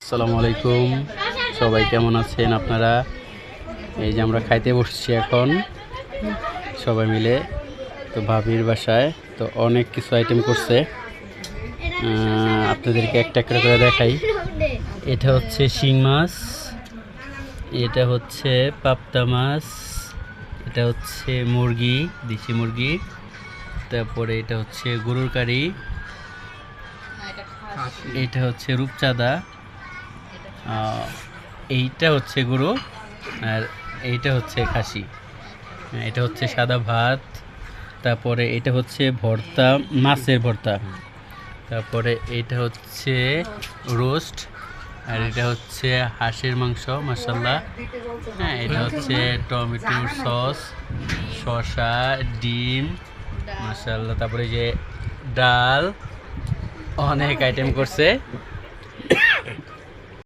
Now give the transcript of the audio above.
আসসালামু আলাইকুম, সবাই কেমন আছেন আপনারা? এই যে আমরা খাইতে বসছি এখন সবাই মিলে। তো ভাবির বাসায় তো অনেক কিছু আইটেম করছে, আপনাদেরকে একটা একটা করে দেখাই। এটা হচ্ছে শিং মাছ, এটা হচ্ছে পাবদা মাছ, এটা হচ্ছে মুরগি, দেশি মুরগি, তারপরে এটা হচ্ছে গরুর কারি, এটা হচ্ছে রূপচাঁদা, এইটা হচ্ছে গরু, আর এইটা হচ্ছে খাসি। এটা হচ্ছে সাদা ভাত, তারপরে এটা হচ্ছে ভর্তা, মাছের ভর্তা, তারপরে এটা হচ্ছে রোস্ট, আর এটা হচ্ছে হাঁসের মাংস মাশাআল্লাহ। হ্যাঁ, এটা হচ্ছে টমেটোর সস, শসা, ডিম মাশাআল্লাহ, তারপরে যে ডাল, অনেক আইটেম করছে।